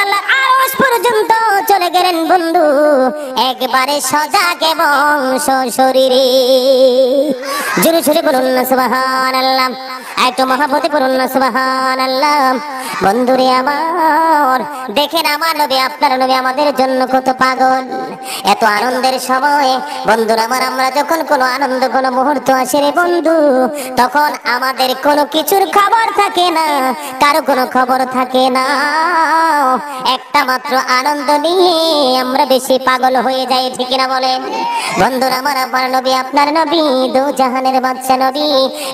আল্লাহর আরশ পর্যন্ত চলে গেলেন বন্ধু, একবারে সজাগ এবং সশরীরে। জোরে জোরে বলুন না সুবহানাল্লাহ, একটু মহব্বতে বলুন না সুবহানাল্লাহ। বন্ধুরে আমার, দেখেন আমার নবী, আপনার নবী আমাদের জন্য কত পাগল। এত আনন্দের সময় বন্ধুরা আমার, আমরা যখন কোনো আনন্দ কোনো মুহূর্ত আসে রে বন্ধু, তখন আমাদের কোনো কিছুর খবর থাকে না, কারো কোনো খবর থাকে না। একটা মাত্র আনন্দ নিয়ে আমরা বেশি পাগল হয়ে যাই, ঠিক না বলেন? বন্ধুরা আমার, আমার নবী আপনার নবী দো জাহানের বাদশা নবী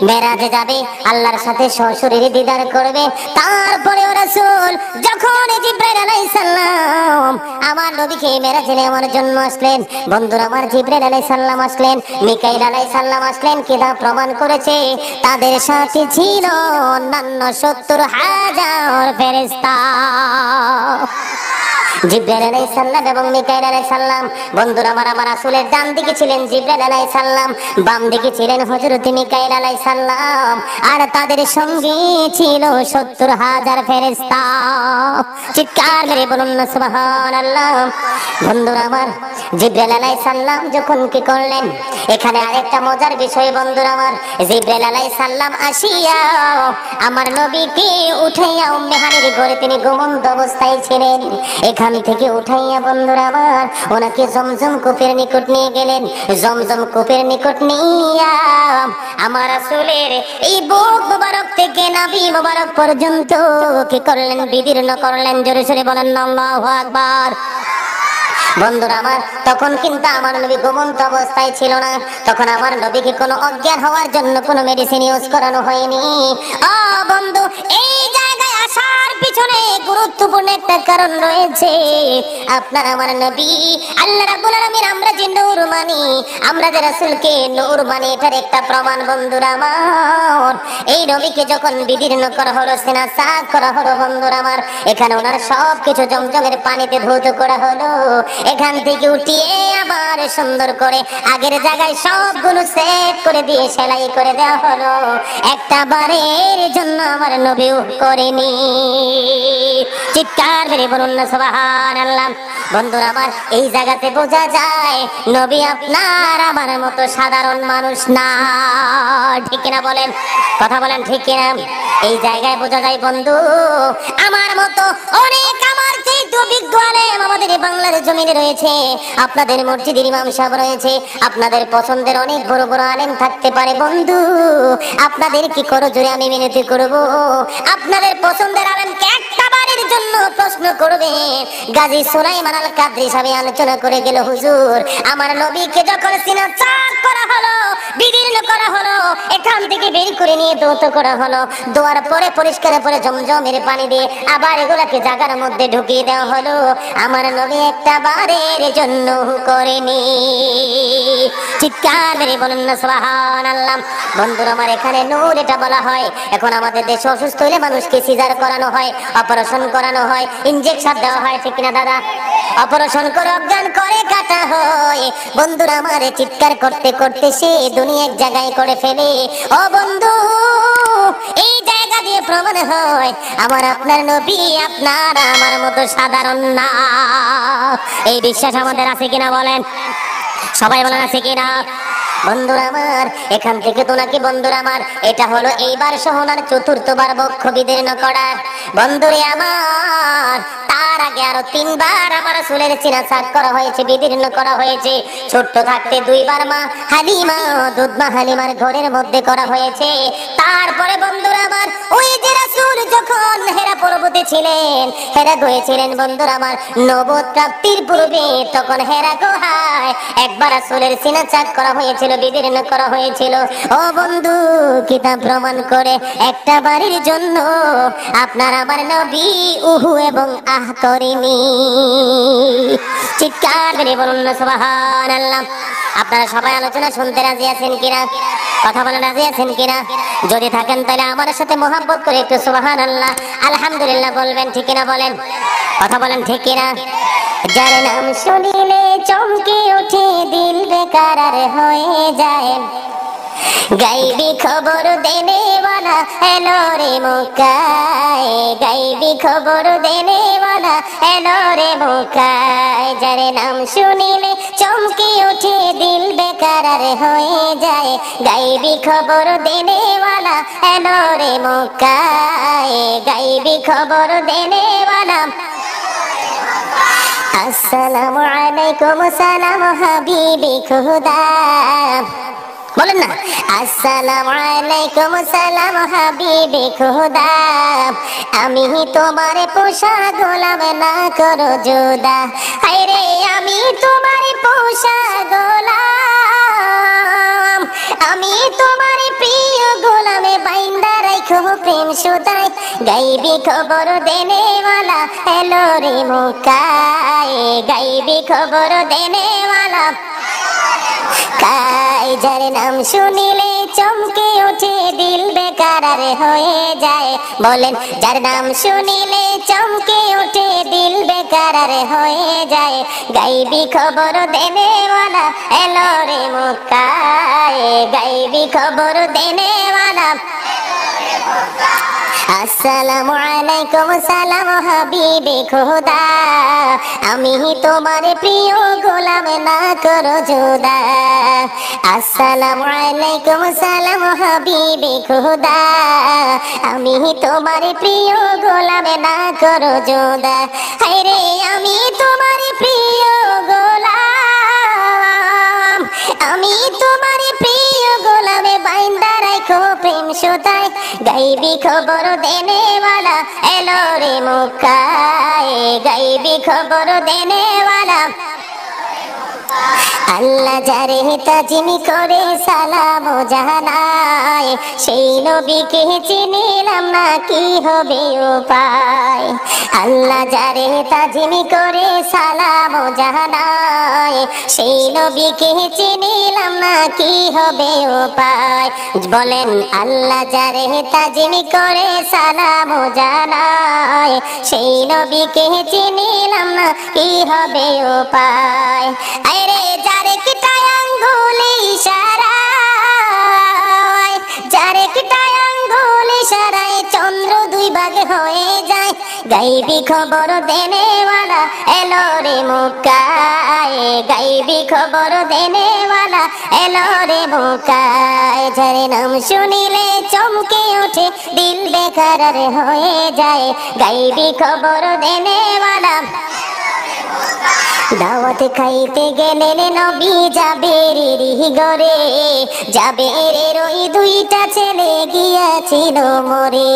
মেরাজে যাবে, আল্লাহর সাথে সশরীরে দিদার করবে। তারপরে ও রাসূল যখন জিবরাইল আলাইহিস সালাম আমার নবীকে মেরাজে নেওয়ার জন্য আসলেন, বন্ধুরা আমার, জিবরাইল আলাইহিস সালাম আসলেন, মিকাইল আলাইহিস সালাম আসলেন, কিনা প্রমাণ করেছে তাদের সাথে ছিল অন্যান্য ৭০,০০০ ফেরেশতা। জিবরাইল আলাইহিস সালাম এবং মিকাইল আলাইহিস সালাম, বন্ধুরা আমার, আমার রাসূলের ডান দিকে ছিলেন জিবরাইল আলাইহিস সালাম, বাম দিকে ছিলেন হযরত মিকাইল আলাইহিস সালাম, আর তাদের সঙ্গে ছিল ৭০,০০০ ফেরেশতা। চিৎকার মেরে বলুন না সুবহানাল্লাহ। বন্ধুরা আমার, জিবরাইল আলাইহিস সালাম যখন কি করলেন, এখানে আরেকটা মজার বিষয় বন্ধুরা আমার, জিবরাইল আলাইহিস সালাম আসিয়া আমার নবীকে উঠাইয়া উম্মে হানির ঘরে তিনি ঘুমন্ত অবস্থায় ছিলেন, এখান থেকে উঠাইয়া বন্ধুরা আমার ওনাকে জমজম কূপের নিকট নিয়ে গেলেন। জমজম কূপের নিকট নিয়া আমার রাসূলের এই বুক মোবারক থেকে নাভি মোবারক পর্যন্ত কি করলেন, বিদীর্ণ করলেন। জোরে জোরে বলেন আল্লাহু আকবার। বন্ধুরা আমার, তখন কিন্তু আমার নবী ঘুমন্ত অবস্থায় ছিল না, তখন আমার নবীকে কোনো অজ্ঞান হওয়ার জন্য কোনো মেডিসিন ইউজ করানো হয়নি। বন্ধু, এই জায়গায় আসার পিছনে গুরুত্বপূর্ণ একটা কারণ রয়েছে। আপনার আমার নবী আল্লাহ রাব্বুল আলামিন, আমরা যে নূর মানি, আমরা যে রাসূলকে নূর মানি, এটার একটা প্রমাণ বন্ধুরা আমার। এই নবীকে যখন বিদীর্ণ করা হলো, সিনা সাফ করা হলো বন্ধুরা আমার, এখানে ওনার সব কিছু জমজমের পানিতে ধৌত করা হলো, এখান থেকে উঠিয়ে আবার সুন্দর করে আগের জায়গায় সবগুলো সেট করে দিয়ে সেলাই করে দেওয়া হলো। একটা বারের জন্য আমার নবীও করেনি। চিৎকার করে বলুন না সুবহানাল্লাহ। বন্ধুরা আমার, এই জায়গাতে বোঝা যায় নবী আপনার আমার মতো সাধারণ মানুষ না, ঠিক না বলেন? কথা বলেন ঠিক কিনা? এই জায়গায় বোঝা যায় বন্ধু, আমার মতো অনেক আমার চেয়ে অভিজ্ঞ আলেম আমাদের বাংলার জমিনে রয়েছে, আপনাদের মসজিদের ইমাম সাহেব রয়েছে, আপনাদের পছন্দের অনেক বড় বড় আলেম থাকতে পারে বন্ধু। আপনাদের কি করো জোরে আমি মিনতি করব, আপনাদের পছন্দের আলেমকে একটা বারের জন্য প্রশ্ন করবে। গাজী সুলাইমান আল কাদরী সাহেব আলোচনা করে গেল, হুজুর আমার নবীকে যখন সিনা চাক করা হলো, বিদীর্ণ করা হলো, এখান থেকে বের করে নিয়ে দৌত করা হলো, দোয়ার পরে পরিষ্কার করে জমজমের পানি দিয়ে আবার এগুলাকে জায়গার মধ্যে ঢুকিয়ে দেওয়া হলো, আমার নবী একটা বারের জন্য করেনি। চিৎকার মেরে বলুন না সুবহানাল্লাহ। বন্ধুরা আমার, এখানে নূর এটা বলা হয়। এখন আমাদের দেশে অসুস্থ হলে মানুষকে সিজার করানো হয়, অপারেশন করানো হয়, ইনজেকশন দেওয়া হয়, ঠিক না দাদা? অপারেশন করে অজ্ঞান করে কাটা হয়। বন্ধুরা আমার, চিৎকার করতে করতে সে দুনিয়া এক জায়গায় করে ফেলে। ও বন্ধু, এই জায়গা দিয়ে প্রমাণ হয় আমার আপনার নবী আপনার আমার মতো সাধারণ না। এই বিশ্বাস আমাদের আছে কিনা বলেন? সবাই বলেন আছে কিনা? বন্ধুরা আমার, এখান থেকে তো নাকি বন্ধুরা আমার, এটা হলো এইবার সোহনার চতুর্থবার বক্ষ বিদীর্ণ করার। বন্ধুরে আমার, তার আগে আরো ৩ বার আমার রাসূলের সিনা চাক করা হয়েছে, বিদীর্ণ করা হয়েছে। ছোট্ট থাকতে 2 বার মা হালিমা, দুধমা হালিমার ঘরের মধ্যে করা হয়েছে। তারপরে বন্ধুরা আমার, ওই যে রাসূল যখন হেরা পর্বতে ছিলেন, হেরা গিয়েছিলেন বন্ধুরা আমার নবুয়ত প্রাপ্তির পূর্বে, তখন হেরা গুহায় একবার রাসূলের সিনা চাক করা হয়েছিল, বিদীর্ণ করা হয়েছিল। ও বন্ধু, কিতাব প্রমাণ করে একটা বারের জন্য আপনার আমার নবী উহু এবং আহ করেনি। চিৎকার করে বলুন না সুবহানাল্লাহ। আপনারা সবাই আলোচনা শুনতে রাজি আছেন কিনা? কথা বলেন রাজি আছেন কিনা? যদি থাকেন তাহলে আমার সাথে মোহাব্বত করে একটু সুবহানাল্লাহ আলহামদুলিল্লাহ বলবেন, ঠিক কিনা বলেন? কথা বলেন ঠিক কিনা? যার নাম শুনিলে চমকে ওঠে দিল বেকারার হয়ে যায়, গাইবি খবর দেনে वाला এলো রে মক্কায়, গাইবি খবর দেনে वाला এলো রে মক্কায়। যার নাম শুনিলে চমকে ওঠে দিল বেকরার হয়ে যায়, গাইবি খবর দেনে वाला এলো রে মক্কায়, গাইবি খবর দেনে वाला। আসসালামু আলাইকুম সালাম হাবিবি খুদা, বলেন না আসসালামু আলাইকুম সালাম হাবিবি খুদা, আমি তোমার পোষা গোলাম না করো জুদা, হায়রে আমি তোমার পোষা গোলাম, আমি তোমার প্রিয় গোলামে বাইন্দা রাখো প্রেম সুতায়, গাইবি খবর দেনে वाला এলো রে মক্কায়, গাইবি খবর দেনে वाला। কায় যার নাম শুনিলে চমকে ওঠে দিল বেকরার হয়ে যায়, বলেন যার নাম শুনিলে চমকে ওঠে দিল বেকরার হয়ে যায়, গাইবি খবর দেনে वाला এলো রে মক্কায়, গাইবি খবর দেনে वाला। আসসালামু আলাইকুম সালাম হাবিবি খুদা, আমি তোমার প্রিয় গোলাম না করো জুদা, আসসালামু আলাইকুম সালাম হাবিবি খুদা, আমি তোমার প্রিয় গোলাম না করো জুদা, হায়রে আমি তোমার প্রিয় গোলাম, আমি তোমার প্রিয় গোলামে বাইন্দা রাখো প্রেম সুতায়, গাইবি খবর দেনে वाला এলো রে মক্কায়, গাইবি খবর দেনে वाला। আল্লাহ যারে তাজিম করে সালাম জানায়, সেই নবীকে চিনিলাম না কি হবে উপায়, আল্লাহ যারে তাজিম করে সালাম জানায়, সেই নবীকে চিনিলাম না কি হবে উপায়, বলেন আল্লাহ যারে তাজিম করে সালাম জানায়, সেই নবীকে চিনিলাম না কি হবে উপায়, আরে যারে কিটায় আঙ্গুলে ইশারায়, যারে কিটায় আঙ্গুলে ইশারায় চন্দ্র দুই ভাগ হয়ে যায়, গাইবি খবর দেনে वाला এলো রে মক্কায়, গাইবি খবর দেনে वाला এলো রে মক্কায়, যার নাম শুনিলে চমকে ওঠে দিল বেকরার হয়ে যায়, গাইবি খবর দেনে वाला। দাওয়াত খাইতে গেলেন নবী জাবেরের ঘরে, জাবেরের ওই দুইটা ছেলে গিয়াছিল মরে,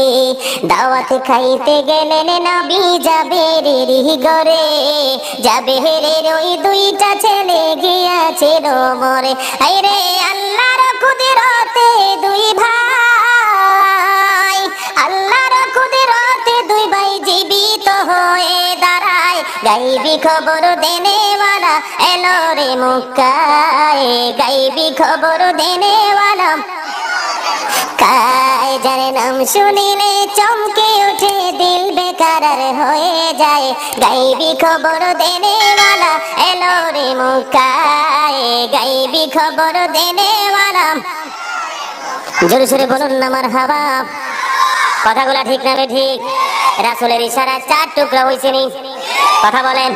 দাওয়াত খাইতে গেলেন নবী জাবেরের ঘরে, জাবেরের ওই দুইটা ছেলে গিয়াছিল মরে, আরে আল্লাহর কুদরতে দুই ভাই, আল্লাহর কুদরতে দুই ভাই জীবিত হয়ে দাঁড়ায়, গাইবি খবর দেনে वाला এলো রে মক্কায়, গাইবি খবর দেনে वाला। কায় যার নাম শুনিলে চমকে ওঠে দিল বেকরার হয়ে যায়, গাইবি খবর দেনে वाला এলো রে মক্কায়, গাইবি খবর দেনে वाला। জোরে জোরে বলুন না মারহাবা, কথাগুলা ঠিক না ঠিক? রাসূলের ইশারা চার টুকরা হইছে নি, কথা বলেন।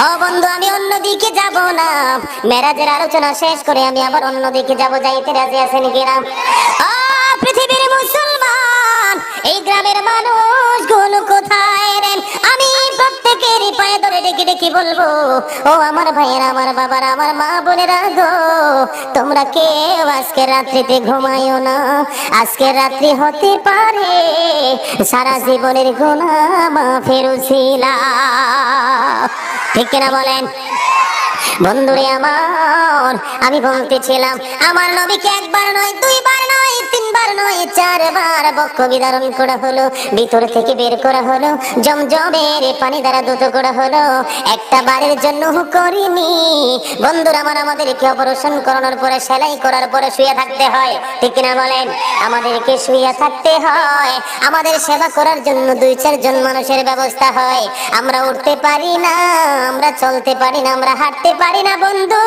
ও বন্ধু আমি অন্যদিকে যাব না, মেরাজের আলোচনা শেষ করে আমি আবার অন্যদিকে যাব, যাইতে রাজি আছেন কিনা? ও পৃথিবীর মুসলমান, এই গ্রামের মানুষগুলো কোথায় রে? আমি প্রত্যেকের পায়ে ধরে ডেকে ডেকে বলবো, ও আমার ভাইয়েরা, আমার বাবারা, আমার মা বোনেরা গো, তোমরা কেউ আজকে রাত্রিতে ঘুমাইও না, আজকে রাত্রি হতে পারে সারা জীবনের গুনাহ মাফের উসিলা, ঠিক কিনা বলেন? বন্ধুরে আমার, আমি বলতেছিলাম আমার নবীকে একবার নয়, দুইবার নয়, তিনবার নয়, চারবার বক্ষ বিদারণ করা হলো, ভিতর থেকে বের করা হলো, জমজমের পানি দ্বারা দুধ করা হলো, একটা বারের জন্য করিনি। বন্ধুরা আমার, আমাদেরকে অপারেশন করানোর পরে, সেলাই করার পরে শুয়ে থাকতে হয়, ঠিক কিনা বলেন? আমাদেরকে শুয়ে থাকতে হয়, আমাদের সেবা করার জন্য 2-4 জন মানুষের ব্যবস্থা হয়, আমরা উঠতে পারি না, আমরা চলতে পারি না, আমরা হাঁটতে পারি না। বন্ধু,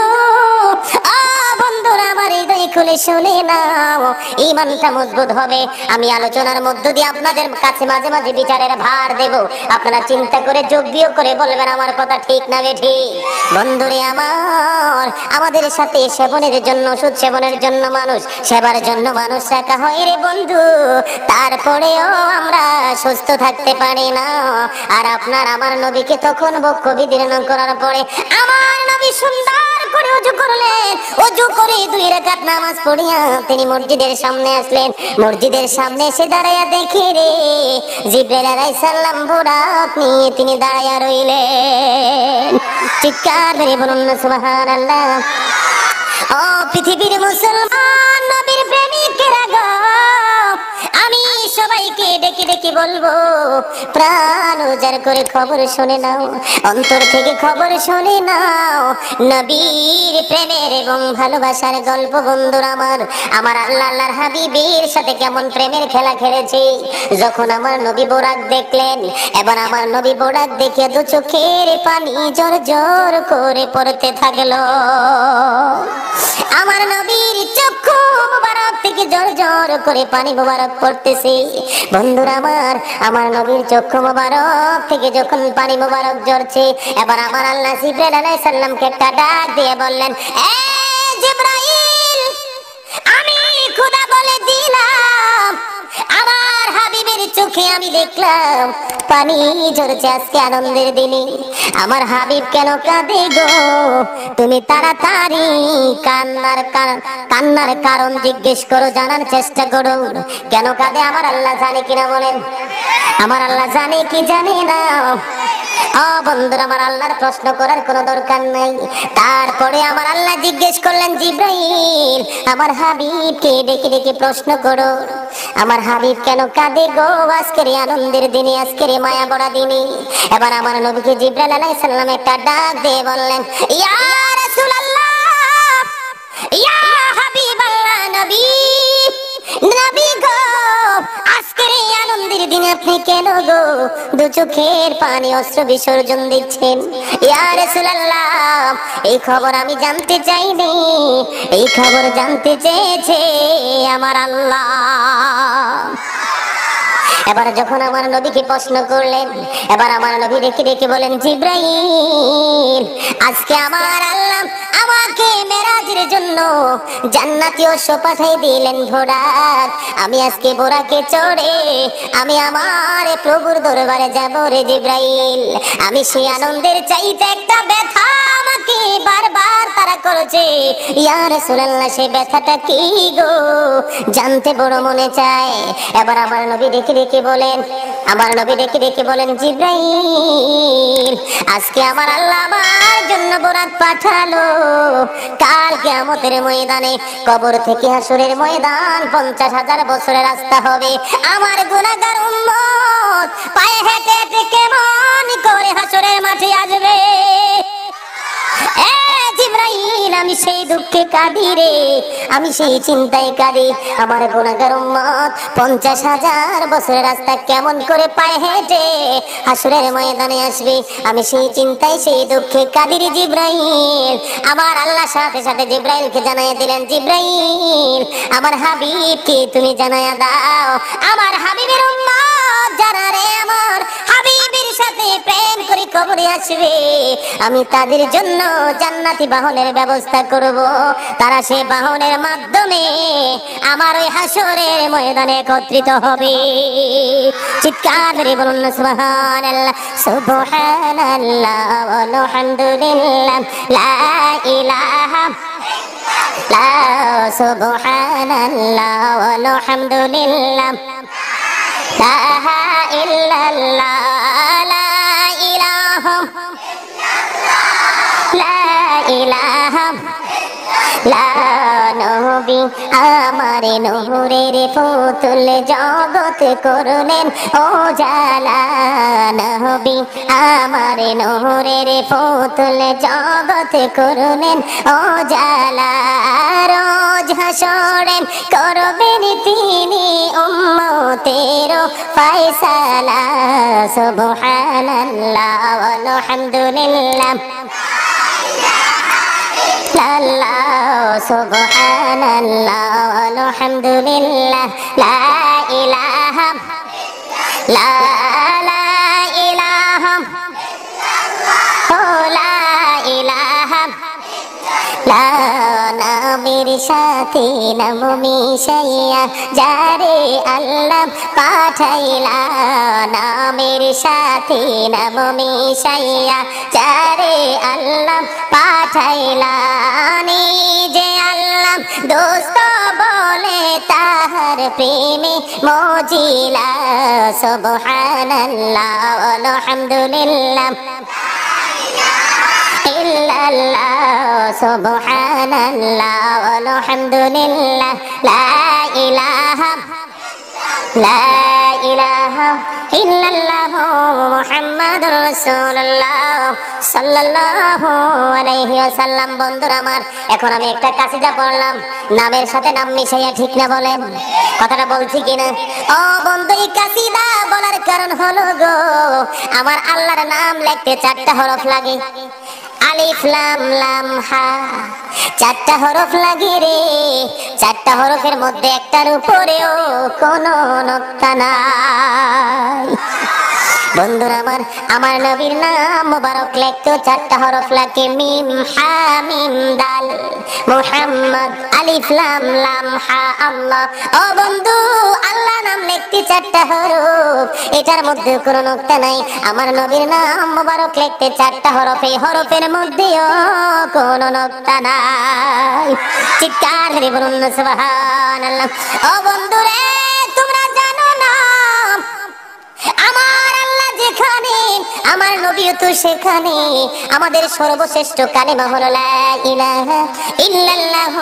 বন্ধুরা আমার হৃদয় খুলে শুনে নাও, ঈমানটা মজবুত হবে। আমি আলোচনার মধ্য দিয়ে আপনাদের কাছে মাঝে মাঝে বিচারের ভার দেব, আপনারা চিন্তা করে যোগ বিয়োগ করে বলবেন আমার কথা ঠিক না বেঠিক। বন্ধুরে আমার, আমাদের সাথে সেবনের জন্য, ওষুধ সেবনের জন্য মানুষ, সেবার জন্য মানুষ রাখা হয় রে বন্ধু, তারপরেও আমরা সুস্থ থাকতে পারি না। আর আপনার আমার নবীকে তখন বক্ষ বিদীর্ণ করার পরে আমার নবী সুন্দর করে ওযু করলেন, ওযু করে 2 রাকাত নামাজ পড়িয়া তিনি মসজিদের সামনে আসলেন। মসজিদের সামনে এসে দাঁড়ায়া দেখে রে জিবরাইল আলাইহিস সালাম বুরাক নিয়ে তিনি দাঁড়ায়া রইলেন। চিৎকার করে বলুন না সুবহানাল্লাহ। ও পৃথিবীর মুসলমান নবীর প্রেমিকেরা গো, আমি সবাইকে ডেকে ডেকে বলবো, প্রাণ উজাড় করে খবর শুনে নাও, অন্তর থেকে খবর শুনে নাও, নবীর প্রেমের এবং ভালোবাসার গল্প। বন্ধুরা আমার, আমার আল্লাহ আল্লাহর হাবিবের সাথে কেমন প্রেমের খেলা খেলেছে। যখন আমার নবী বোরাক দেখলেন, এবার আমার নবী বোরাক দেখে 2 চোখের পানি জোর জোর করে পড়তে থাকলো। আমার নবীর চক্ষু মুবারক থেকে জোর জোর করে পানি মুবারক পড়তেছে। বন্ধুরা আমার নবীর চক্ষু মুবারক থেকে যখন পানি মুবারক ঝরছে, এবার আমার আল্লাহ জিবরাইল আলাইহিস সালামকে একটা ডাক দিয়ে বললেন, এ জিবরাইল, আমি খোদা বলে দিলাম, আমার হাবিবের চোখে আমি দেখলাম পানি ঝরছে আজকে আনন্দের দিনে। আমার হাবিব কেন কাঁদে গো? তুমি তাড়াতাড়ি কান্নার কারণ জিজ্ঞেস করো, জানার চেষ্টা করো। কেন কাঁদে আমার আল্লাহ জানে কিনা বলেন? আমার আল্লাহ জানে কি জানে না? ও বন্ধুরা আমার, আল্লাহর প্রশ্ন করার কোনো দরকার নাই। তারপরে আমার আল্লাহ জিজ্ঞেস করলেন, জিবরাইল, আমার হাবিবকে ডেকে ডেকে প্রশ্ন করো, আমার হাবিব কেন কাঁদে গো আজকের এই আনন্দের দিনে, আজকের এই মায়া ভরা দিনে। এবার আমার নবীকে জিবরাইল আলাইহিস সালাম একটা ডাক দিয়ে বললেন, ইয়া রাসূলুল্লাহ, ইয়া হাবিবাল্লাহ, নবী গো, আজকের এই আনন্দের দিনে আপনি কেন গো 2 চোখের পানি অশ্রু বিসর্জন দিচ্ছেন? ইয়া রাসূলুল্লাহ, এই খবর আমি জানতে চাইনি, এই খবর জানতে চেয়েছে আমার আল্লাহ। এবার যখন আমার নবীকে প্রশ্ন করলেন, এবার আমার নবী ডেকে ডেকে বলেন, জিবরাইল, আজকে আমার আল্লাহ আমাকে মেরাজের জন্য জান্নাতি অশ্ব পাঠাই দিলেন বোরাক। আমি আজকে বোরাকে চড়ে আমি আমার প্রভুর দরবারে যাব রে জিবরাইল। আমি সেই আনন্দের চাইতে একটা ব্যথা আমাকে বারবার তারা করেছে। ইয়া রাসূলুল্লাহ, সেই ব্যথাটা কি গো? জানতে বড় মনে চায়। এবার আমার নবী ডেকে ডেকে বলেন, আমার নবী ডেকে ডেকে বলেন, জিবরাইল, আজকে আমার আল্লাহ আমার জন্য বোরাক পাঠালো। কাল কিয়ামতের ময়দানে, কবর থেকে হাসরের ময়দান 50,000 বছরের রাস্তা হবে। আমার গুনাহগার উম্মত পায়ে হেঁটে হেঁটে কেমন করে হাসরের মাঠে আসবে? জিবরাইল, আমি সেই দুঃখে কাঁদি রে, আমি সেই চিন্তায় কাঁদি। আমার গুনাহগার উম্মত 50,000 বছরের রাস্তা কেমন করে পায়ে হেঁটে হাসরের ময়দানে আসবে? আমি সেই চিন্তায় সেই দুঃখে কাঁদি রে জিবরাইল। আমার আল্লাহ সাথে সাথে জিবরাইলকে জানাইয়া দিলেন, জিবরাইল, আমার হাবিবকে তুমি জানাইয়া দাও, আমার হাবিবের উম্মত যারা রে আমার হাবিবের সাথে প্রেম করে কবরে আসবে, আমি তাদের জন্য জান্নাতি বাহনের ব্যবস্থা করব। তারা সে বাহনের মাধ্যমে আমার ওই হাসরের ময়দানে একত্রিত হবে। চিৎকার করে বলুন না সুবহানাল্লাহ, সুবহানাল্লাহ ওয়ালহামদুলিল্লাহ, লা ইলাহা লা, সুবহানাল্লাহ ওয়ালহামদুলিল্লাহ, লা ইল্লাল্লাহ, লা ইলাহা ইলাহা লা, নবী আমার নূরের পুতুল জগৎ করলেন ও জালা, নবী আমার নূরের পুতুল জগৎ করলেন ও জালা। রোজ হাসরে করবেন তিনি উম্মতের ফয়সালা, সুবহানাল্লাহ ওয়ালহামদুলিল্লাহ, আল্লাহ সুবহানাল্লাহ আলহামদুলিল্লাহ লা ইলাহা লা লা ইলাহা লা ইলাহা লা নামের সাথে নাম মিশাইয়া যারে আল্লাহ পাঠাইলা নামের সাথে নাম মিশাইয়া যারে আল্লাহ পাঠাইলা নিজে আল্লাহ দোস্ত বলে তাহার প্রেমে মজিলা সুবহানাল্লাহ আলহামদুলিল্লাহ ইল্লাল্লাহ সুবহানাল্লাহ আলহামদুলিল্লাহ লা ইলাহা লা ইলাহা ইল্লাল্লাহ মুহাম্মাদুর রাসূলুল্লাহ সাল্লাল্লাহু আলাইহি ওয়াসাল্লাম। বন্ধুরা আমার, এখন আমি একটা কাসিদা পড়লাম, নামের সাথে নাম মিশাইয়া, ঠিক না বলেন? কথাটা বলছি কিনা? ও বন্ধু, এই কাসিদা বলার কারণ হলো গো, আমার আল্লাহর নাম লিখতে 4টা হরফ লাগে। আলিফ লাম লাম হা, 4টা হরফ লাগে রে। 4টা হরফের মধ্যে একটার উপরেও কোনো নক্তা নাই। বন্ধুরা আমার নবীর নাম মুবারক লিখতে 4টা হরফ লাগে। মিম হা মিম দাল মুহাম্মদ, আলিফ লাম লাম হা আল্লাহ। ও বন্ধু, আল্লাহ নাম লিখতে 4টা হরফ, এটার মধ্যে কোনো নক্তা নাই। আমার নবীর নাম মুবারক লিখতে 4টা হরফ, এই হরফের মধ্যেও কোনো নক্তা নাই। চিৎকার করে বলুন সুবহানাল্লাহ। ও বন্ধু রে, তোমরা জানো না আমার আল্লাহ যেখানে, আমার নবীও তো সেখানে। আমাদের সর্বশ্রেষ্ঠ কালেমা হলো লা ইলাহা ইল্লাল্লাহ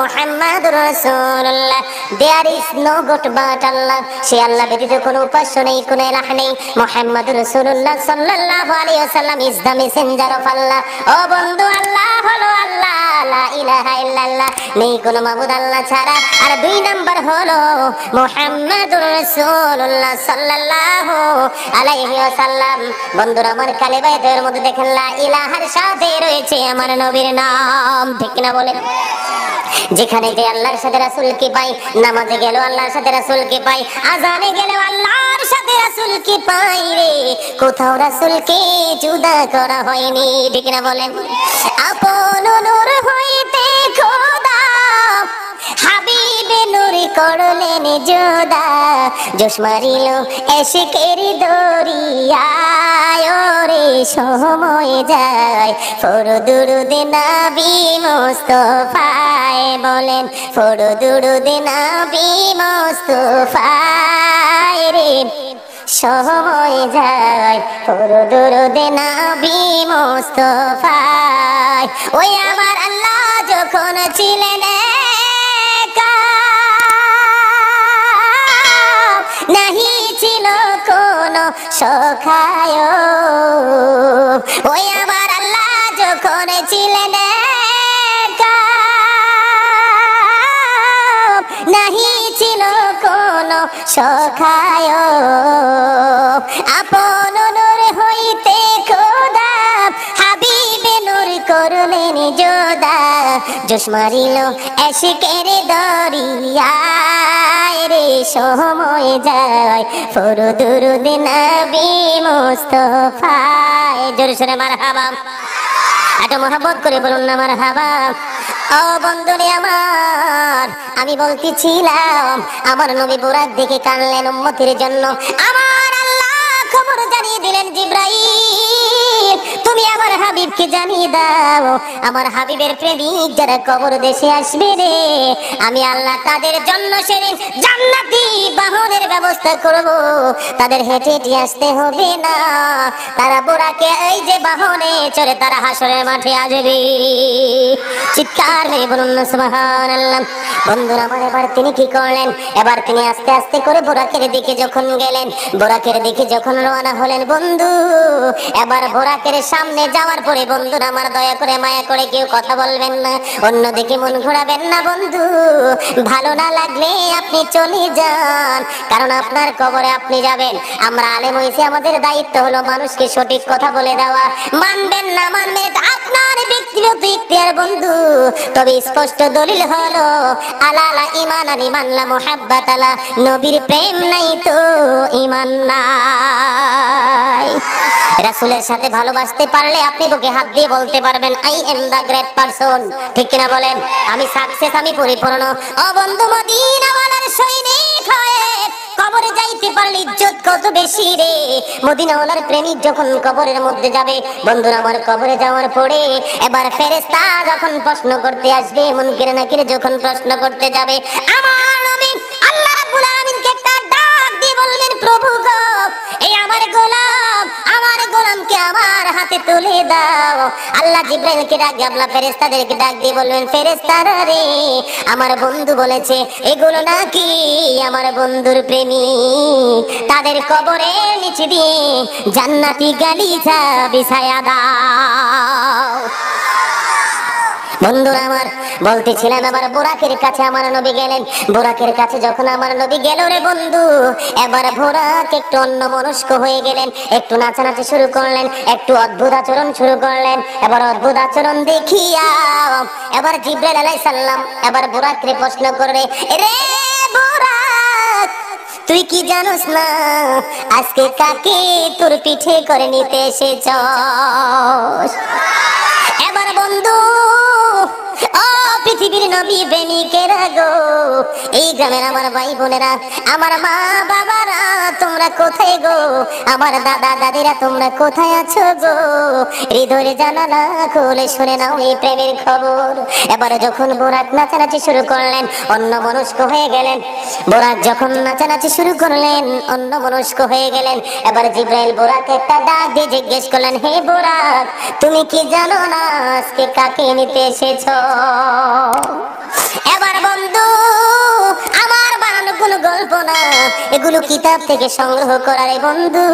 মুহাম্মাদুর রাসূলুল্লাহ। There is no god but Allah, সে আল্লাহ ব্যতীত কোনো উপাস্য নেই, কোনো ইলাহ নেই। মুহাম্মাদুর রাসূলুল্লাহ সাল্লাল্লাহু আলাইহি ওয়াসাল্লাম ইজ দ্য মেসেঞ্জার অফ আল্লাহ। ও বন্ধু, আল্লাহ হলো আল্লাহ, লা ইলাহা ইল্লাল্লাহ, নেই কোনো মাবুদ আল্লাহ ছাড়া। আর 2 নাম্বার হলো মুহাম্মাদুর রাসূলুল্লাহ সাল্লাল্লাহু আলাইহি ওয়াসাল্লাম। বন্ধুরা আমার, কালেমায়ের মধ্যে দেখেন লা ইলাহার সাথে রয়েছে আমার নবীর নাম, ঠিক না বলেন? যেখানে যে আল্লাহর সাথে রাসূলকে পাই, নামাজে গেলেও আল্লাহর সাথে রাসূলকে পাই, আযানে গেলেও আল্লাহর সাথে রাসূলকে পাই রে। কোথাও রাসূলকে জুদা করা হয়নি, ঠিক না বলেন? আপন নূর হইতে খোদা হাবিবে নূর করলেন জোদা, জোশ মারিল এশিকের দরিয়ায় রে। সময় যায় ফর দুরুদ নবী মুস্তাফায়, বলেন ফর দুরুদ নবী মুস্তাফায় রে। সময় যায় ফর দুরুদ নবী মুস্তাফায়। ওই আমার আল্লাহ যখন ছিলেন নাহি ছিল কোনো সখায়, ওই আমার আল্লাহ যখন ছিলেন নাহি ছিল কোনো সখায়। আপন নূর হইতে খোদা হাবিবে নূর করলেন জোদা, জোশ মারিল এশিকের দরিয়ায় রে। সময় যায় ফর দুরুদ নবী মুস্তাফায়। জোরে সোরে মারহাবা, এত মহব্বত করে বলুন না মারহাবা। ও বন্ধুরে আমার, আমি বলতেছিলাম আমার নবী বুরাক দেখে কানলেন উম্মতের জন্য। আমার আল্লাহ খবর জানিয়ে দিলেন, জিবরাইল তুমি আমার হাবিবকে জানিয়ে দাও, আমার হাবিবের প্রেমিক যারা কবর দেশে আসবে রে, আমি আল্লাহ তাদের জন্য সেদিন জান্নাতি বাহনের ব্যবস্থা করব। তাদের হেঁটে হেঁটে আসতে হবে না, তারা বুরাকে এই যে বাহনে চড়ে তারা হাসরের মাঠে আসবে। চিৎকার মেরে বলুন না সুবহানাল্লাহ। বন্ধুরা আমার, এবার তিনি কি করলেন? এবার তিনি আস্তে আস্তে করে বুরাকের দিকে যখন গেলেন, বুরাকের দিকে যখন রওনা হলেন বন্ধু, এবার বুরাকের সামনে যাওয়ার পরে বন্ধুরা আমার, দয়া করে মায়া করে কেউ কথা বলবেন না, অন্যদিকে মন ঘোরাবেন না বন্ধু। ভালো না লাগলে আপনি চলে যান, কারণ আপনার কবরে আপনি যাবেন। আমরা আলেম হইছি, আমাদের দায়িত্ব হলো মানুষকে সঠিক কথা বলে দেওয়া। মানবেন না মানবেন আপনার ব্যক্তিগত ইখতিয়ার বন্ধু, তবে স্পষ্ট দলিল হলো আলা আলা ঈমান আল ঈমান লা মুহাব্বাত আলা, নবীর প্রেম নাই তো ঈমান নাই। রাসূলের সাথে ভালোবাসতে পারলে আপনি বুকে হাত দিয়ে বলতে পারবেন I am the great person, ঠিক কিনা বলেন? আমি সাকসেস, আমি পরিপূর্ণ। ও বন্ধু, মদিনাওয়ালার সৈনিক হয়ে কবরে যাইতে পারলে ইজ্জত কত বেশি রে। মদিনাওয়ালার প্রেমিক যখন কবরের মধ্যে যাবে, বন্ধুরা আমার, কবরে যাওয়ার পরে এবার ফেরেশতা যখন প্রশ্ন করতে আসবে, মুনকির নাকির যখন প্রশ্ন করতে যাবে, আমার নবী আল্লাহ রাব্বুল আলামিনকে একটা ডাক দিয়ে বললেন, প্রভু গো, এই আমার গোলামকে আমার হাতে তুলে দাও। আল্লাহ জিবরাইলকে ডাক দিয়ে আল্লাহ ফেরেশতাদেরকে ডাক দিয়ে বললেন, ফেরেশতারা রে, আমার বন্ধু বলেছে এগুলো নাকি আমার বন্ধুর প্রেমিক, তাদের কবরের নিচে দিয়ে জান্নাতি গালিচা বিছায়া দাও। বন্ধুরা আমার, বলতেছিলেন আবার বোরাকের কাছে আমার নবী গেলেন। বোরাকের কাছে যখন আমার নবী গেল রে বন্ধু, এবার বোরাক একটু অন্যমনস্ক হয়ে গেলেন, একটু নাচানাচি শুরু করলেন, একটু অদ্ভুত আচরণ শুরু করলেন। এবার অদ্ভুত আচরণ দেখিয়া এবার জিবরাইল আলাইহিস সালাম এবার বোরাককে প্রশ্ন করবে, রে বোরাক, তুই কি জানোস না আজকে কাকে তোর পিঠে করে নিতে এসেছস? এবার বন্ধু, ও পৃথিবীর নবী প্রেমিকেরা গো, এই গ্রামের আমার ভাই বোনেরা, আমার মা বাবারা, তোমরা কোথায় গো? আমার দাদা দাদিরা, তোমরা কোথায় আছো গো? হৃদয়ের জানালা খুলে শুনে নাও এই প্রেমের খবর। এবার যখন বোরাক নাচানাচি শুরু করলেন, অন্যমনস্ক হয়ে গেলেন। বোরাক যখন নাচানাচি শুরু করলেন, অন্যমনস্ক হয়ে গেলেন। এবার জিবরাইল বোরাককে একটা ডাক দিয়ে জিজ্ঞেস করলেন, হে বোরাক, তুমি কি জানো না আজকে কাকে নিতে এসেছো? এবার বন্ধু আমার বানানো কোনো গল্প না, এগুলো কিতাব থেকে সংগ্রহ করা রে বন্ধু।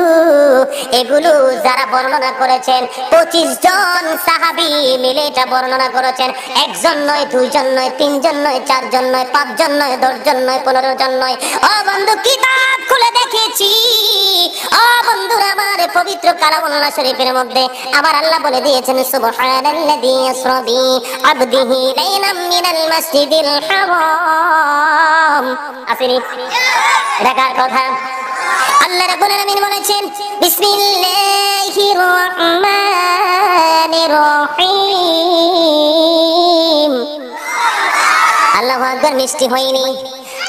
এগুলো যারা বর্ণনা করেছেন 25 জন সাহাবী মিলে এটা বর্ণনা করেছেন। একজন নয়, দুইজন নয়, তিনজন নয়, চারজন নয়, পাঁচজন নয়, 10 জন নয়, 15 জন নয়। ও বন্ধু, কিতাব খুলে দেখেছি। ও বন্ধুরা আমার, পবিত্র কালামুল্লাহ শরীফের মধ্যে আমার আল্লাহ বলে দিয়েছেন, সুবহানাল্লাযী ইয়াসরা বি আবদিহি লাইলাম মিনাল মাসজিদিল হারাম। আসেনি দেখার কথা? আল্লাহ রাব্বুল আলামিন বলেছেন, বিসমিল্লাহির রহমানির রহিম। আল্লাহু আকবার, মিষ্টি হয়নি?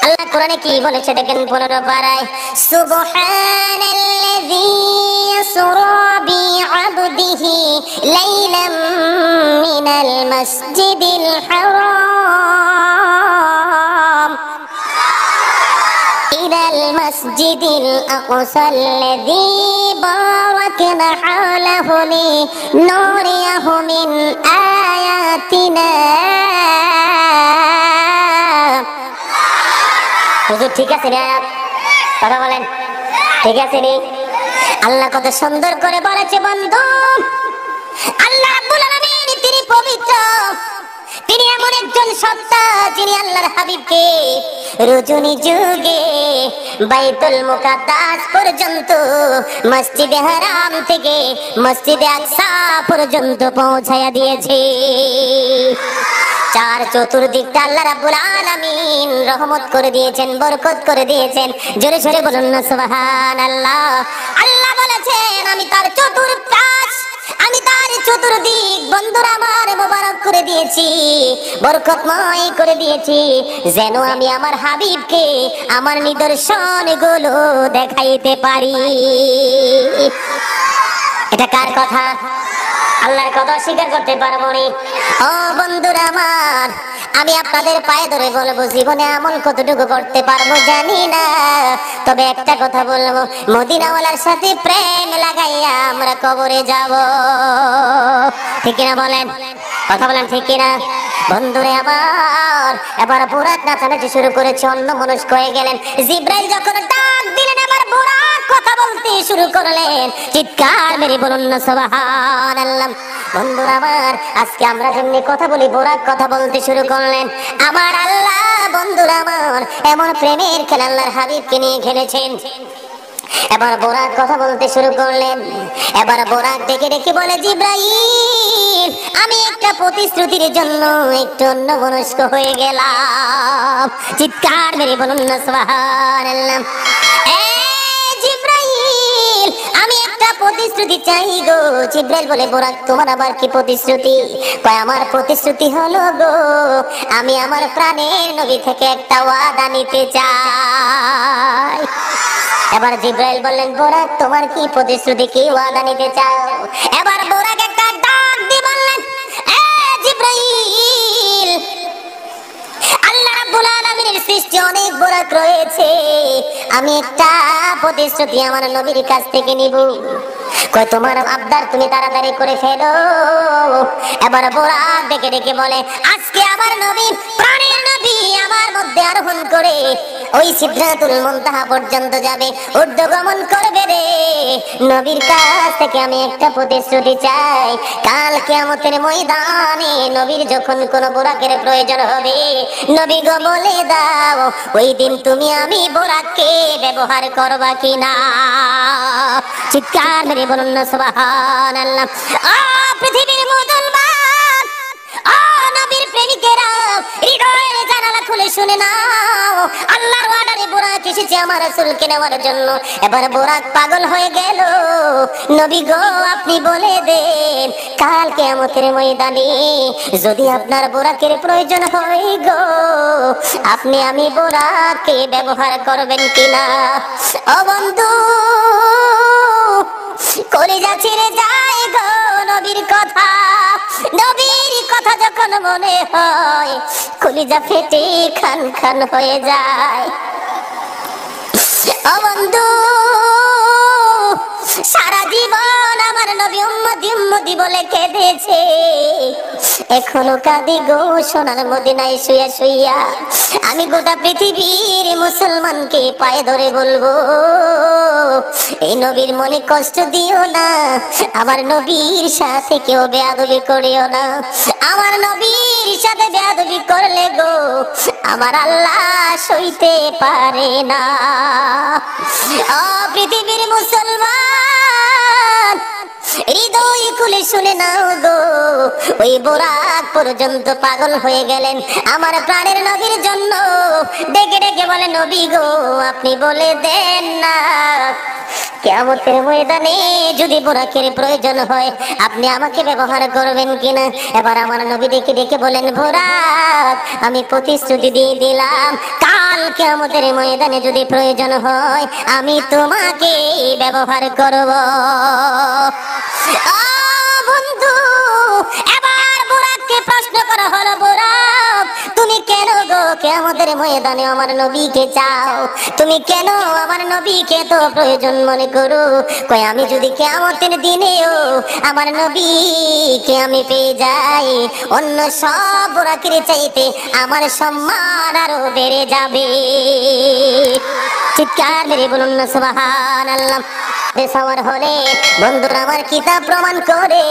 আল্লাহ কোরআনে কি বলেছে দেখেন 15 পারায়, সুবহানাল্লাযী ইয়াসরা বি আবদিহি লাইলাম মিনাল মাসজিদিল হারাম ইলাল মাসজিদিল আকসাল্লাযী বারাকনা হাওলাহু লিনুরিয়াহু মিন আয়াতিনা। হুজুর ঠিক আছে রে? কথা বলেন, ঠিক আছে রে? আল্লাহ কত সুন্দর করে বলেছে বন্ধু। আল্লাহ রাব্বুল আলামিন তিনি পবিত্র, তিনি এমন একজন সত্তা যিনি আল্লাহর হাবিবকে রজনী যুগে বাইতুল মুকাদ্দাস পর্যন্ত, মসজিদে হারাম থেকে মসজিদে আকসা পর্যন্ত পৌঁছায়া দিয়েছে। চার চতুর্দিকটা আল্লাহ রাব্বুল আলামিন রহমত করে দিয়েছেন, বরকত করে দিয়েছেন। জোরে জোরে বলুন না সুবহানাল্লাহ। আল্লাহ বলেছেন, আমি তার চতুর্পাশ, আমি তার চতুর্দিক বন্ধুরা আমার মোবারক করে দিয়েছি, বরকতময় করে দিয়েছি, যেন আমি আমার হাবিবকে আমার নিদর্শন গুলো দেখাইতে পারি। এটা কার কথা? আল্লাহর কথা স্বীকার করতে পারবো না। ও বন্ধুরা আমার, আমি আপনাদের পায়ে ধরে বলবো, জীবনে আমল কতটুকু করতে পারবো জানি না, তবে একটা কথা বলবো, মদিনাওয়ালার সাথে প্রেম লাগাইয়া আমরা কবরে যাব। ঠিক কিনা বলেন? কথা বলেন, ঠিক কিনা? বন্ধুরে আমার, এবার বোরাক নাচানাচি শুরু করেছে, অন্যমনস্ক হয়ে গেলেন। জিবরাইল যখন ডাক দিলেন, এবার বোরাক কথা বলতে শুরু করলেন। চিৎকার মেরে বলুন না সুবহানাল্লাহ। বন্ধুরা আমার, আজকে আমরা যেমনি কথা বলি, বোরাক কথা বলতে শুরু করলেন। আমার আল্লাহ বন্ধুরা আমার এমন প্রেমের খেলা আল্লাহর হাবিবকে নিয়ে খেলেছেন। এবার বোরাক কথা বলতে শুরু করলেন। এবার বোরাক ডেকে ডেকে বলে, জিব্রাইল, আমি একটা প্রতিশ্রুতির জন্য একটু অন্যমনস্ক হয়ে গেলাম। চিৎকার মেরে বলুন না সুবহানাল্লাহ। জিব্রাইল, আমি একটা প্রতিশ্রুতি চাই গো। জিব্রাইল বলে, বোরাক, তোমার আবার কি প্রতিশ্রুতি? কয়, আমার প্রতিশ্রুতি হলো গো, আমি আমার প্রাণের নবী থেকে একটা ওয়াদা নিতে চাই। এবার জিব্রাইল বললেন, বোরাক, তোমার কি প্রতিশ্রুতি, কি ওয়াদা নিতে চাও? এবার বোরাক একটা ডাক দিয়ে বললেন, এ জিব্রাইল, আল্লাহ রাব্বুল আলামিনের সৃষ্টি অনেক বোরাক রয়েছে, আমি একটা প্রতিশ্রুতি আমার নবীর কাছ থেকে নিব। কয়, তোমার আবদার তুমি তাড়াতাড়ি করে ফেলো। এবার বোরাক ডেকে ডেকে বলে, আজকে আমার নবী, প্রাণের নবী আমার মধ্যে আরোহণ করে ওই সিদরাতুল মুনতাহা পর্যন্ত যাবে, ঊর্ধ্বগমন করবে রে। নবীর কাছ থেকে আমি একটা প্রতিশ্রুতি চাই, কাল কিয়ামতের ময়দানে নবীর যখন কোন বোরাকের প্রয়োজন হবে, নবী গো বলে দাও, ওই দিন তুমি আমি বোরাককে ব্যবহার করবা কিনা? চিৎকার মেরে বলুন না সুবহানাল্লাহ। পৃথিবীর মুসলমান, নবীর প্রেমিকেরা, হৃদয়ের জানালা খুলে শুনে নাও, আল্লাহর ওয়াদারে বোরাক এসেছে আমার রাসূলকে নেওয়ার জন্য। এবার বোরাক পাগল হয়ে গেল। নবী গো, আপনি বলে দেন, কাল কিয়ামতের ময়দানে যদি আপনার বোরাকের প্রয়োজন হয় গো, আপনি আমি বোরাককে ব্যবহার করবেন কিনা? ও বন্ধু, কলিজা ছিঁড়ে যায় গো নবীর কথা। নবীর কথা যখন মনে হয়, কলিজা ফেটে খান খান হয়ে যায়। ও বন্ধু, সারা জীবন আমার নবী উম্মতি উম্মতি বলে কেঁদেছে, এখনো কাঁদি গো সোনার মদিনায় শুইয়া শুইয়া। আমি গোটা পৃথিবীর মুসলমানকে পায়ে ধরে বলবো, এই নবীর মনে কষ্ট দিও না, আমার নবীর সাথে কেউ বেয়াদবি করিও না। আমার নবীর সাথে বেয়াদবি করলে গো আমার আল্লাহ সইতে পারে না। ও পৃথিবীর মুসলমান, হৃদয় খুলে শুনে নাও গো, ওই বোরাক পর্যন্ত পাগল হয়ে গেলেন আমার প্রাণের নবীর জন্য। ডেকে ডেকে বলে, নবী গো, আপনি বলে দেন না, কিয়ামতের ময়দানে যদি বোরাকের প্রয়োজন হয়, আপনি আমাকে ব্যবহার করবেন কিনা? এবার আমার নবী ডেকে ডেকে বলেন, বোরাক, আমি প্রতিশ্রুতি দিয়ে দিলাম, কাল কিয়ামতের ময়দানে যদি প্রয়োজন হয়, আমি তোমাকে ব্যবহার করব। বন্ধু, এবার বোরাককে প্রশ্ন করা হলো, বোরাক, তুমি কেন গো কিয়ামতের ময়দানে আমার নবীকে চাও? তুমি কেন আমার নবীকে তো প্রয়োজন মনে করো? কয়, আমি যদি কিয়ামতের দিনেও আমার নবীকে আমি পেয়ে যাই, অন্য সব বোরাকের চাইতে আমার সম্মান আরো বেড়ে যাবে। চিৎকার মেরে বলুন না সুবহানাল্লাহ। বেসাওয়ার হলে বন্ধুরা আমার কিতাব প্রমাণ করে,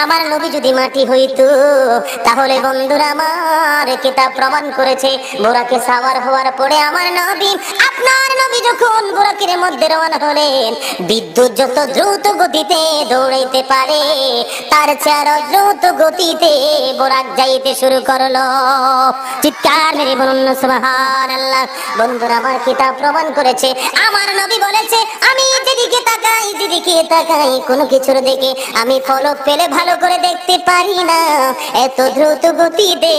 আমার নবী যদি মাটি হইতো, তাহলে বন্ধুরা আমার কিতাব প্রমাণ করেছে, বোরাকে সাওয়ার হওয়ার পরে আমার নবী, আপনার নবী যখন বোরাকের মধ্যে রওনা হলেন, বিদ্যুৎ যত দ্রুত গতিতে দৌড়াইতে পারে, তার চেয়ে দ্রুত গতিতে বোরাক যাইতে শুরু করলো। চিৎকার মেরে বলুন না সুবহানাল্লাহ। বন্ধুরা আমার কিতাব প্রমাণ করেছে, আমার নবী বলেছে, আমি যেদিকে যেদিকে তাকাই কোনো কিছুর দিকে আমি ফলক পেলে ভালো করে দেখতে পারি না, এত দ্রুত গতিতে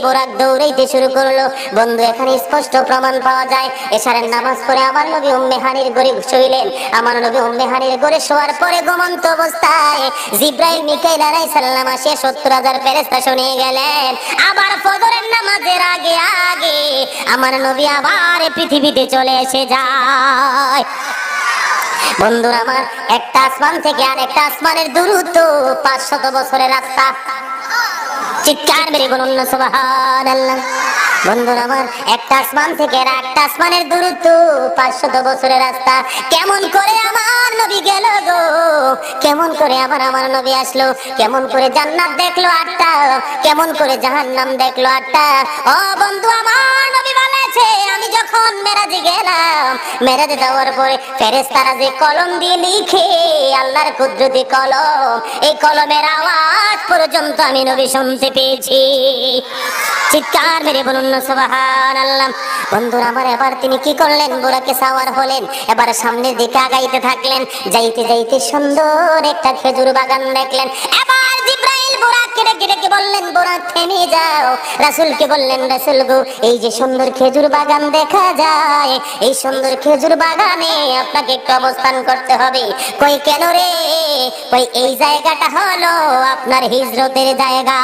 বোরাক দৌড়াইতে শুরু করলো। বন্ধু, এখানে স্পষ্ট প্রমাণ পাওয়া যায়, এশারের নামাজ পড়ে আমার নবী উম্মে হানির ঘরে শুইলেন। আমার নবী উম্মে হানির ঘরে শোয়ার পরে ঘুমন্ত অবস্থায় জিব্রাইল মিকাইল আলাইহিস সালাম আসে ৭০,০০০ ফেরেশতা শুনে গেলেন। আবার ফজরের নামাজের আগে আগে আমার নবী আবার পৃথিবীতে চলে এসে যায়। বন্ধুরা আমার, একটা আসমান থেকে আর একটা আসমানের দূরত্ব ৫০০ বছরের রাস্তা। চিৎকার মেরে বলুন না সুবহানাল্লাহ। বন্ধুরা আমার, একটা আসমান থেকে আর একটা আসমানের দূরত্ব ৫০০ বছরের রাস্তা। কেমন করে আমার নবী গেল গো? কেমন করে আমার নবী আসলো? কেমন করে জান্নাত দেখলো ৮টা? কেমন করে জাহান্নাম দেখলো ৮টা? ও বন্ধু, আমার নবী বলেছে, বলছে আমি যখন মেরাজে গেলাম, মেরাজে যাওয়ার পরে ফেরেশতারা যে কলম দিয়ে লিখে, আল্লাহর কুদরতি কলম, এই কলমের আওয়াজ পর্যন্ত আমি নবী শুনতে পেয়েছি। চিৎকার মেরে বলুন না সুবহানাল্লাহ। বন্ধুরা আমার, এবার তিনি কি করলেন? বুরাকে সাওয়ার হলেন, এবার সামনের দিকে আগাইতে থাকলেন। যাইতে যাইতে সুন্দর একটা খেজুর বাগান দেখলেন। এবার জিবরাইল বুরাককে ডেকে ডেকে বললেন, বুরাক থেমে যাও। রাসূলকে বললেন, রাসূল গো, এই যে সুন্দর খেজুর বাগান দেখা যায়, এই সুন্দর খেজুর বাগানে আপনাকে একটু অবস্থান করতে হবে। কই কেন রে? কই এই জায়গাটা হলো আপনার হিজরতের জায়গা।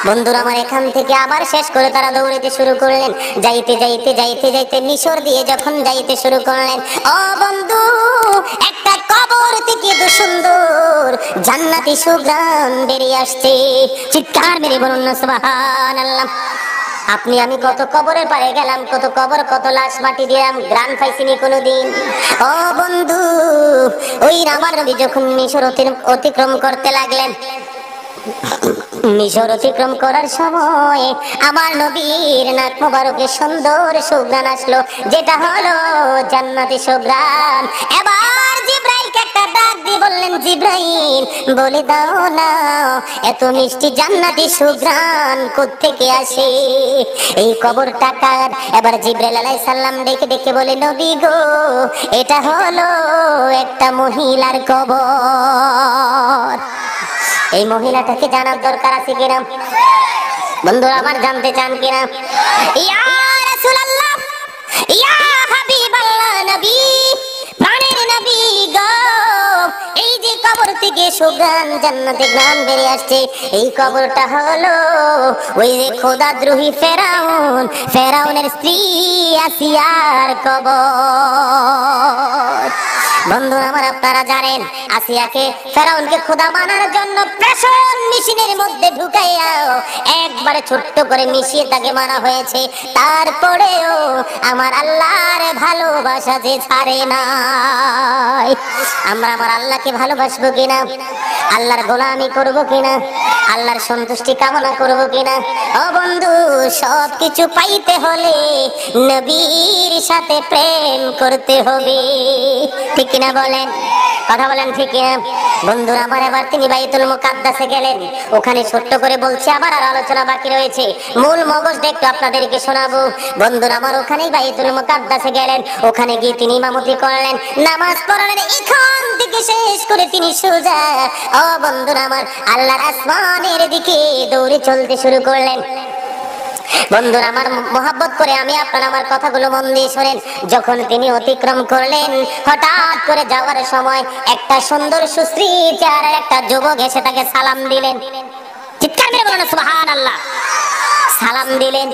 বন্ধুরা আমার, এখান থেকে আবার শেষ করে তারা দৌড়াতে শুরু করলেন। যাইতে যাইতে যাইতে যাইতে মিশর দিয়ে যখন যাইতে শুরু করলেন, ও বন্ধু, একটা কবর থেকে এত সুন্দর জান্নাতি সুঘ্রাণ বেরিয়ে আসছে। চিৎকার মেরে বলুন না সুবহানাল্লাহ। আপনি আমি কত কবরের পাড়ে গেলাম, কত কবর, কত লাশ মাটি দিলাম, গ্রান পাইছিনি কোনোদিন। ও বন্ধু, ওই আমার নবী যখন মিশর অতিক্রম করতে লাগলেন, মিশর অতিক্রম করার সময় আমার নবীর নাক মোবারকে সুন্দর সুঘ্রাণ আসলো, যেটা হলো জান্নাতি সুঘ্রাণ। এবার জিবরাইলকে একটা ডাক দিয়ে বললেন, জিবরাইল বলে দাও না, এত মিষ্টি জান্নাতি সুঘ্রাণ কোত্থেকে আসে? এই কবরটা কার? এবার জিবরাইল আলাইহিস সালাম ডেকে ডেকে বলে, নবী গো, এটা হলো একটা মহিলার কবর। এই মহিলাটাকে জানার দরকার আছে কিনা? বন্ধুরা আমার, জানতে চান কিনা? ইয়া রাসূলুল্লাহ, ইয়া হাবিবাল্লাহ, নবী, প্রাণের নবী গো, এই যে কবর থেকে সুঘ্রাণ, জান্নাতের ঘ্রাণ বেরিয়ে আসছে, এই কবরটা হলো ওই যে খোদাদ্রোহী ফেরাউনের স্ত্রী আসিয়ার কবর। বন্ধুরা আমার, আপনারা জানেন আসিয়াকে ফেরাউনকে খোদা মানার জন্য প্রেশন মেশিনের মধ্যে ঢুকাইয়া একবারে ছোট্ট করে মিশিয়ে তাকে মারা হয়েছে। তারপরেও আমার আল্লাহর ভালোবাসা যে ছাড়ে নাই। আমরা আমার আল্লাহকে ভালোবাসবো কিনা? আল্লাহর গোলামি করব কিনা? আল্লাহর সন্তুষ্টি কামনা করব কিনা? ও বন্ধু, সব কিছু পাইতে হলে নবীর সাথে প্রেম করতে হবে, ঠিক কিনা বলেন? কথা বলেন ঠিক কিনা? বন্ধুরা আমার, এবার তিনি বাইতুল মুকাদ্দাসে গেলেন। ওখানে ছোট্ট করে বলছি, আবার আর আলোচনা বাকি রয়েছে, মূল মগজটা একটু আপনাদেরকে শোনাবো। বন্ধুরা আমার, ওখানেই বাইতুল মুকাদ্দাসে গেলেন। ওখানে গিয়ে তিনি ইমামতি করলেন, নামাজ পড়লেন। এখান থেকে শেষ করে তিনি সোজা, ও বন্ধুরা আমার, আল্লাহর আসমানের দিকে দৌড়ে চলতে শুরু করলেন। বন্ধুরা আমার, মোহাব্বত করে আমি আপনারা আমার কথাগুলো মন দিয়ে শোনেন। যখন তিনি অতিক্রম করলেন, হঠাৎ করে যাওয়ার সময় একটা সুন্দর সুশ্রী চেহারার একটা যুবক এসে তাকে সালাম দিলেন। চিৎকার মেরে বলুন সুবহানাল্লাহ। সালাম দিলেন।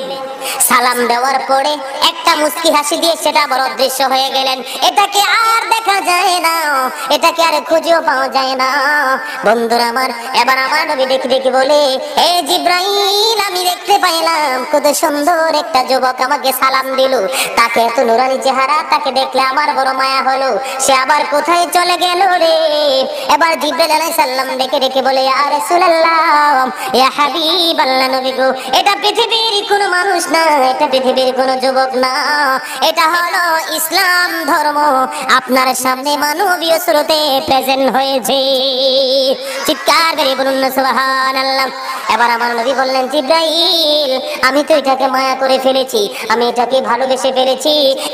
সালাম দেওয়ার পরে একটা মুস্কি হাসি দিয়ে সেটা আবার অদৃশ্য হয়ে গেলেন। এটাকে আর দেখা যায় না, এটাকে আর খুঁজেও পাওয়া যায় না। বন্ধুরা আমার, এবার আমার নবী ডেকে ডেকে বলে, এ জিবরাইল, আমি দেখতে পাইলাম কত সুন্দর একটা যুবক আমাকে সালাম দিল। তাকে এত নুরানি চেহারা, তাকে দেখলে আমার বড় মায়া হলো। সে আবার কোথায় চলে গেল রে? এবার জিবরাইল আলাইহিস সালাম ডেকে ডেকে বলে, ইয়া রাসূলুল্লাহ, ইয়া হাবিবাল্লাহ, নবী গো, এটা পৃথিবীর কোনো মানুষ না, এটা পৃথিবীর কোনো যুবক না, এটা হলো ইসলাম ধর্ম আপনার সামনে মানবীয় স্রোতে প্রেজেন্ট হয়েছে। চিৎকার করে বলুন না সুবহানাল্লাহ। এবার আমার নবী বললেন, জিবরাইল, আমি তো এটাকে মায়া করে ফেলেছি, আমি এটাকে ভালোবেসে ফেলেছি।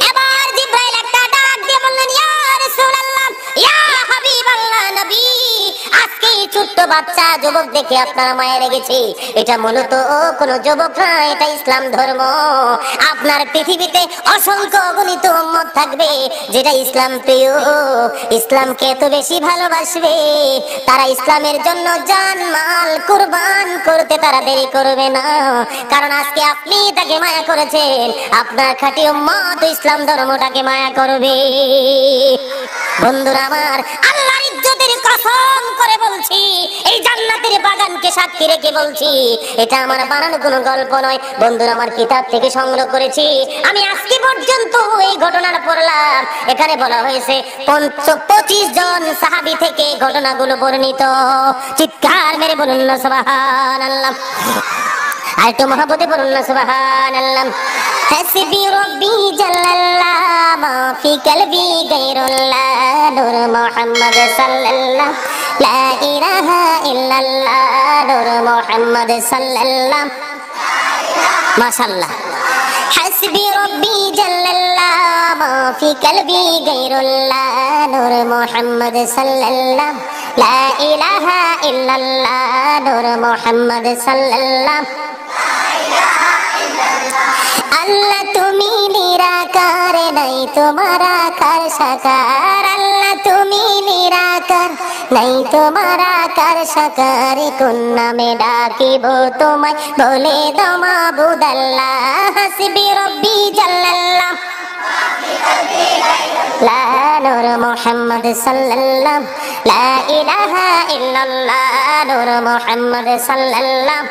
এবার জিবরাইল একটা ডাক দিয়ে বললেন, ইয়া রাসূলুল্লাহ, ইয়া হাবিবাল্লাহ, নবী, আজকে ছোট্ট বাচ্চা যুবক দেখে আপনারা মায়া লেগেছে। এটা মূলত কোন যুবক না, এটা ইসলাম ধর্ম। আপনার পৃথিবীতে অসংখ্য অগণিত উম্মত থাকবে যেটা ইসলাম প্রিয়, ইসলামকে এত বেশি ভালোবাসবে, তারা ইসলামের জন্য জান মাল কুরবান করতে তারা দেরি করবে না। কারণ আজকে আপনি তাকে মায়া করেছেন, আপনার খাঁটি উম্মত ইসলাম ধর্মটাকে মায়া করবে। বন্ধুরা আমার, আল্লাহর ইজ্জতের কসম করে বলছি, এই জান্নাতের বাগানকে সাক্ষী রেখে বলছি, এটা আমার বানানো কোনো গল্প নয়। বন্ধুরা আমার, কিতাব থেকে সংগ্রহ করেছি। আমি আজকে পর্যন্ত এই ঘটনাটা পড়লাম। এখানে বলা হয়েছে 25 জন সাহাবী থেকে ঘটনাগুলো বর্ণিত। চিৎকার মেরে বলুন না সুবহানাল্লাহ। আর একটু মহব্বতে বলুন না সুবহানাল্লাহ। হাসবি রব্বি জাল্লাল্লাহ মা ফি কলবি গায়রুল্লাহ নূর মুহাম্মদ সাল্লাল্লাহ লা ইলাহা ইল্লাল্লাহ নূর মুহাম্মদ সাল্লাল্লাহ। মাশাআল্লাহ। হাসবি রব্বি জাল্লাল্লাহ মা ফি কলবি গায়রুল্লাহ নূর মুহাম্মদ সাল্লাল্লাহ লা ইলাহা ইল্লাল্লাহ নূর মুহাম্মদ সাল্লাল্লাহ। আল্লাহ তুমি নিরাকার নাই তোমার আকার সাকার, আল্লাহ তুমি নিরাকার নাই তোমার আকার সাকার, কোন নামে ডাকিব তোমায় বলে দাও মাবুদ আল্লাহ। হাসবি রব্বি জাল্লাল্লাহ লা নূর মুহাম্মদ সাল্লাল্লাহ লা ইলাহা ইল্লাল্লাহ নূর মুহাম্মদ সাল্লাল্লাহ।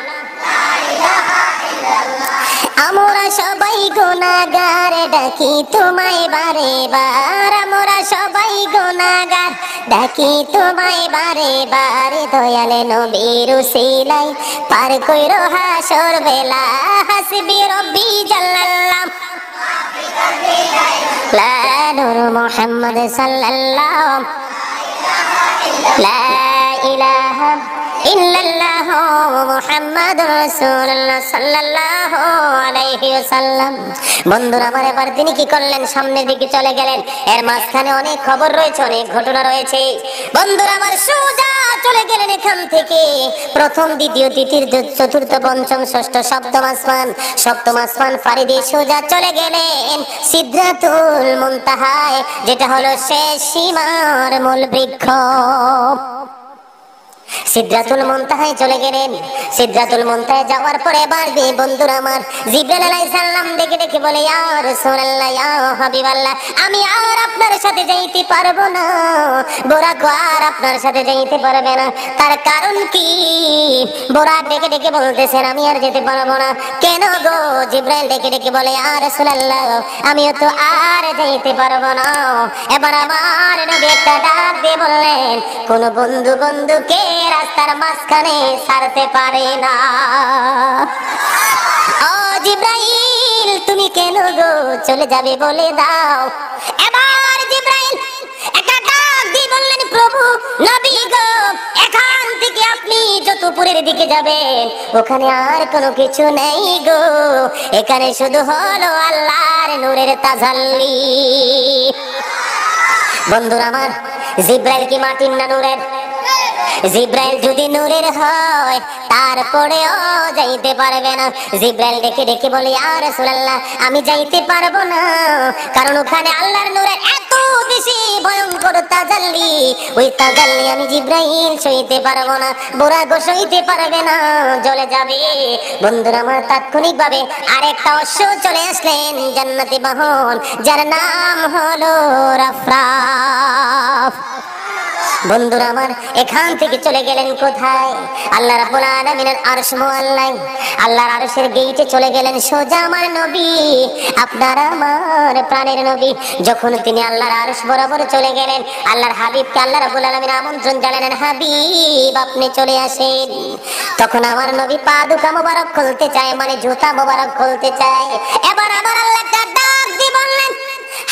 আমরা সবাই গুনাহগার ডাকি তোমায় বারে বার, আমরা সবাই গুনাহগার ডাকি তোমায় বারে বার, দয়াল নবীর উসিলায় পার কইরো হাসর বেলা। হাসবি রব্বি জাল্লাল্লাহ লা নূর মুহাম্মদ সাল্লাল্লাহ লা ইলাহা ইল্লাল্লাহ মুহাম্মাদুর রাসূলুল্লাহ সাল্লাল্লাহু আলাইহি ওয়াসাল্লাম। বন্ধুরা আমার, এবার তিনি কি করলেন? সামনের দিকে চলে গেলেন। এর মাঝখানে অনেক খবর রয়েছে, অনেক ঘটনা রয়েছে। বন্ধুরা আমার, সোজা চলে গেলেন এখান থেকে প্রথম, দ্বিতীয়, তৃতীয়, চতুর্থ, পঞ্চম, ষষ্ঠ, সপ্তম আসমান পাড়ি দিয়ে সোজা চলে গেলেন সিদরাতুল মুনতাহায়, যেটা হলো শেষ সীমার মূল বৃক্ষ। সিদরাতুল মুনতাহায় চলে গেলেন। সিদরাতুল মুনতাহায় যাওয়ার পরে এবার বন্ধুরা আমার, জিবরাইল আলাইহিস সালাম ডেকে ডেকে বলে, ইয়া রাসূলুল্লাহ, ইয়া হাবিবাল্লাহ, আমি আর আপনার সাথে যাইতে পারবো না, বুরাক আর আপনার সাথে যাইতে পারবে না। তার কারণ কি? বুরাক ডেকে ডেকে বলতেছেন, আমি আর যেতে পারবো না। কেন গো? জিবরাইল ডেকে ডেকে বলে, ইয়া রাসূলুল্লাহ, আমিও তো আর যাইতে পারবো না। এবার আমার নবী একটা ডাক দিয়ে বললেন, কোন বন্ধুকে রাস্তার মাঝখানে ছাড়তে পারে না। ও জিবরাইল, তুমি কেন গো চলে যাবে বলে দাও। এবার জিবরাইল একটা ডাক দিয়ে বললেন, প্রভু নবী গো, এখান থেকে আপনি যত উপরের দিকে যাবেন ওখানে আর কোনো কিছু নেই গো, এখানে শুধু হলো আল্লাহর নূরের তাজাল্লি। বন্ধুরা আমার, জিবরাইল কি মাটির না নূরের? জিবরাইল যদি নূরের হয় তারপরেও যাইতে পারবে না। জিবরাইল ডেকে ডেকে বলে, ইয়া রাসূলুল্লাহ, আমি যাইতে পারবো না, কারণ ওখানে আল্লাহর নূরের এত বেশি ভয়ঙ্কর তাজাল্লি, ওই তাজাল্লি আমি জিবরাইল সইতে পারবো না, বুরাক সইতে পারবে না, জ্বলে যাবে। বন্ধুরা আমার, তাৎক্ষণিকভাবে আরেকটা অশ্ব চলে আসলেন জান্নাতি বাহন, যার নাম হলো রাফরাফ। বন্ধুরা আমার, এখান থেকে চলে গেলেন কোথায়? আল্লাহ রাব্বুল আলামিনের আরশ মুআল্লায়, আল্লাহর আরশের গেইটে চলে গেলেন সোজা আমার নবী, আপনার আমার প্রাণের নবী। যখন তিনি আল্লাহর আরশ বরাবর চলে গেলেন, আল্লাহর হাবিবকে আল্লাহ রাব্বুল আলামিন আমন্ত্রণ জানালেন, হাবিব আপনি চলে আসেন। তখন আমার নবী পা দুটা মোবারক খুলতে চায়, মানে জুতা মোবারক খুলতে চায়। এবার আমার আল্লাহ একটা ডাক দিয়ে বললেন,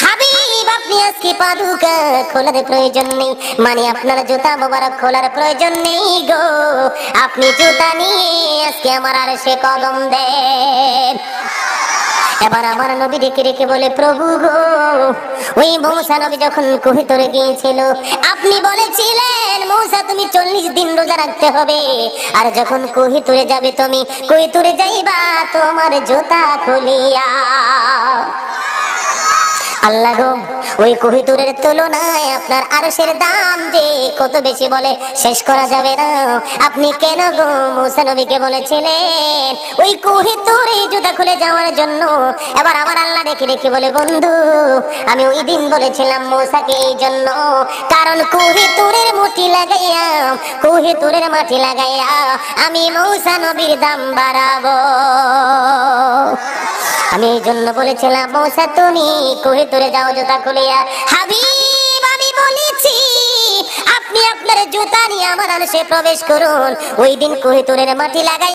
হাবিব আপনি আজকে পা দুটা খোলার প্রয়োজন নেই, মানে আপনার জুতা মোবারক খোলার প্রয়োজন নেই গো, আপনি জুতা নিয়ে আজকে আমার আরশে কদম দেন। এবার আমার নবী ডেকে ডেকে বলে, প্রভু গো, ওই মূসা নবী যখন কুহে তরে গিয়েছিল, আপনি বলেছিলেন মূসা তুমি 40 দিন রোজা রাখতে হবে, আর যখন কুহে তরে যাবে তুমি কুহে তরে যাইবা তোমার জুতা খুলিয়া। আল্লাহ গো, ওই কোহিতুরের তুলনায় আপনার আরশের দাম যে কত বেশি বলে শেষ করা যাবে না। আপনি কেন গো মূসা নবীকে বলেছিলেন ওই কোহিতুরে জুতা খুলে যাওয়ার জন্য? এবার আমার আল্লাহ দেখে দেখে বলে, বন্ধু আমি ওই দিন বলেছিলাম মূসাকে এই জন্য, কারণ কোহিতুরের মুঠি লাগাইয়া, কোহিতুরের মাটি লাগাইয়া আমি মূসা নবীর দাম বাড়াবো। আমি এই জন্য বলেছিলাম মূসা তুমি কোহিতুরে যাও জুতা খুলিয়া। হাবিব আমি বলেছি আপনি আপনার জুতা নিয়ে আমার আরশে প্রবেশ করুন, ওই দিন কোহিতুরের মাটি লাগাই